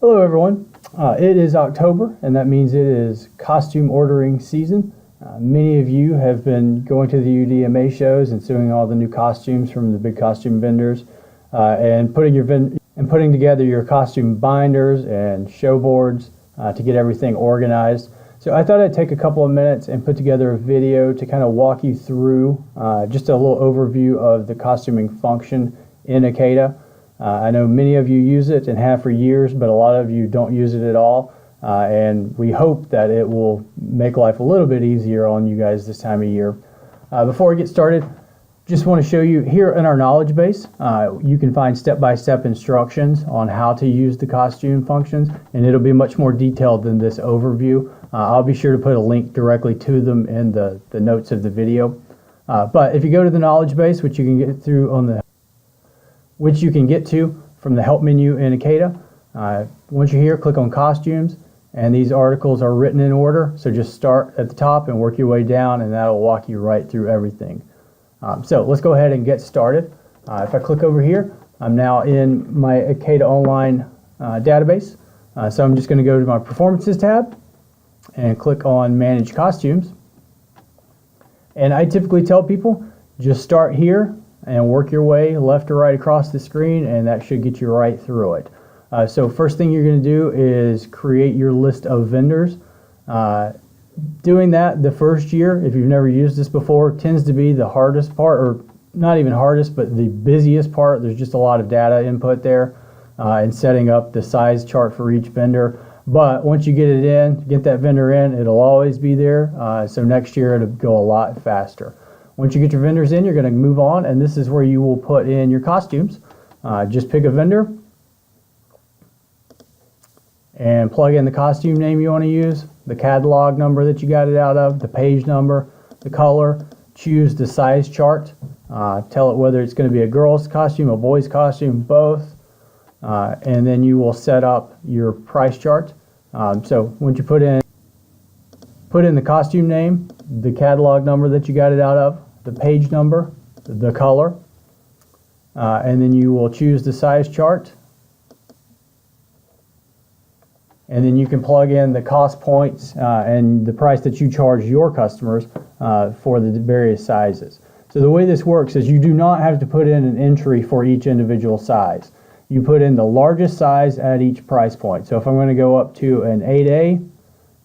Hello everyone. It is October, and that means it is costume ordering season. Many of you have been going to the UDMA shows and seeing all the new costumes from the big costume vendors, and putting together your costume binders and show boards to get everything organized. So I thought I'd take a couple of minutes and put together a video to kind of walk you through just a little overview of the costuming function in Akada. I know many of you use it and have for years, but a lot of you don't use it at all. And we hope that it will make life a little bit easier on you guys this time of year. Before we get started, just want to show you here in our knowledge base, you can find step-by-step instructions on how to use the costume functions, and it'll be much more detailed than this overview. I'll be sure to put a link directly to them in the notes of the video. But if you go to the knowledge base, which you can get to from the help menu in Akada, once you're here, click on costumes, and these articles are written in order. So just start at the top and work your way down, and that'll walk you right through everything. So let's go ahead and get started. If I click over here, I'm now in my Akada Online database. So I'm just going to go to my Performances tab and click on Manage Costumes. And I typically tell people, just start here and work your way left or right across the screen, and that should get you right through it. So first thing you're going to do is create your list of vendors. Doing that the first year, if you've never used this before, tends to be the hardest part, or not even hardest, but the busiest part. There's just a lot of data input there and setting up the size chart for each vendor. But once you get that vendor in, it'll always be there. So next year it'll go a lot faster. Once you get your vendors in, you're going to move on, and this is where you will put in your costumes. Just pick a vendor and plug in the costume name you want to use, the catalog number that you got it out of, the page number, the color, choose the size chart, tell it whether it's going to be a girl's costume, a boy's costume, both, and then you will set up your price chart. So once you put in the costume name, the catalog number that you got it out of, the page number, the color, and then you will choose the size chart, and then you can plug in the cost points and the price that you charge your customers for the various sizes. So the way this works is you do not have to put in an entry for each individual size. You put in the largest size at each price point. So if I'm going to go up to an 8A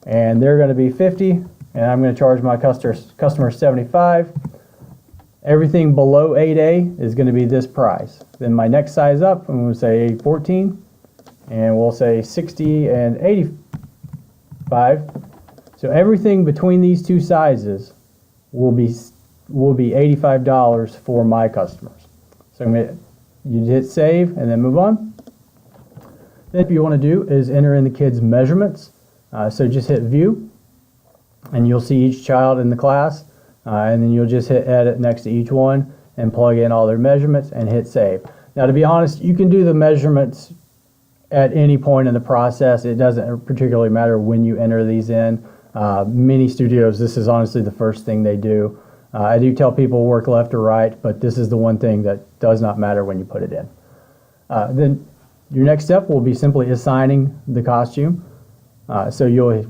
and they're going to be 50, and I'm going to charge my customer 75, everything below 8A is going to be this price. Then my next size up, I'm going to say 14, and we'll say 60 and 85. So everything between these two sizes will be $85 for my customers. So you hit save and then move on. Then what you want to do is enter in the kids' measurements. So just hit view, and you'll see each child in the class, and then you'll just hit edit next to each one and plug in all their measurements and hit save. Now, to be honest, you can do the measurements at any point in the process. It doesn't particularly matter when you enter these in. Many studios, this is honestly the first thing they do. I do tell people work left or right, but this is the one thing that does not matter when you put it in. Then your next step will be simply assigning the costume. So you'll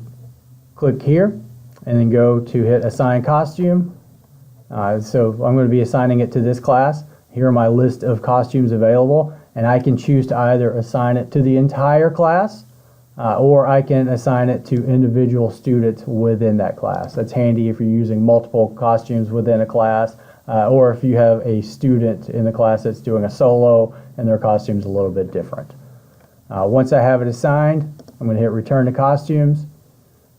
click here and then go to hit assign costume. So I'm going to be assigning it to this class. Here are my list of costumes available, and I can choose to either assign it to the entire class or I can assign it to individual students within that class. That's handy if you're using multiple costumes within a class, or if you have a student in the class that's doing a solo and their costume's a little bit different. Once I have it assigned, I'm going to hit return to costumes,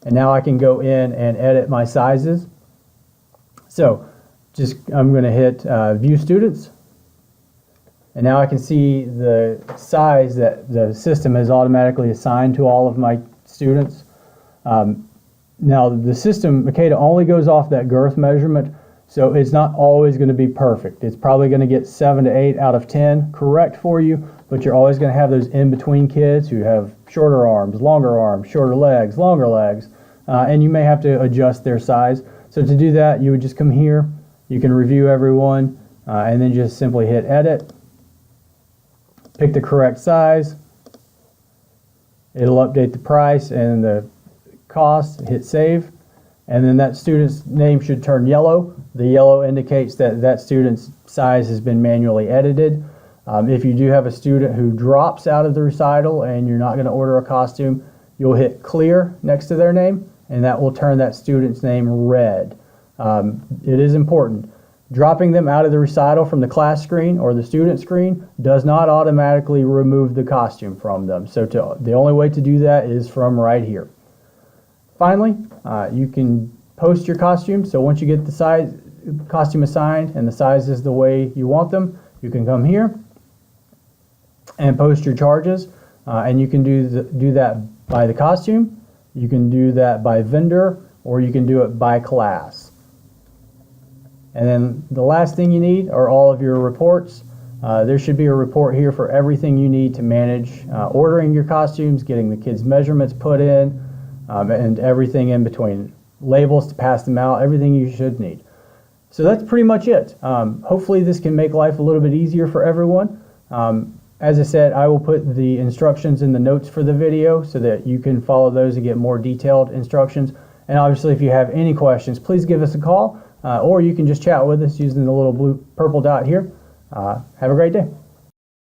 and now I can go in and edit my sizes. So I'm going to hit view students, and now I can see the size that the system has automatically assigned to all of my students. Now the system, Akada, only goes off that girth measurement, so it's not always going to be perfect. It's probably going to get 7 to 8 out of 10 correct for you, but you're always going to have those in-between kids who have shorter arms, shorter legs, longer legs, and you may have to adjust their size. So to do that, you would just come here, you can review everyone, and then just simply hit edit, pick the correct size, It'll update the price and the cost, hit save, and then that student's name should turn yellow. The yellow indicates that that student's size has been manually edited. If you do have a student who drops out of the recital and you're not going to order a costume, you'll hit clear next to their name, and that will turn that student's name red. It is important. Dropping them out of the recital from the class screen or the student screen does not automatically remove the costume from them. So the only way to do that is from right here. Finally, you can post your costume. So once you get the costume assigned and the size is the way you want them, you can come here and post your charges. And you can do that by the costume, you can do that by vendor, or you can do it by class. And then the last thing you need are all of your reports. There should be a report here for everything you need to manage ordering your costumes, getting the kids' measurements put in, and everything in between. Labels to pass them out, everything you should need. So that's pretty much it. Hopefully this can make life a little bit easier for everyone. As I said, I will put the instructions in the notes for the video so that you can follow those and get more detailed instructions. And obviously if you have any questions, please give us a call. Or you can just chat with us using the little purple dot here. Have a great day.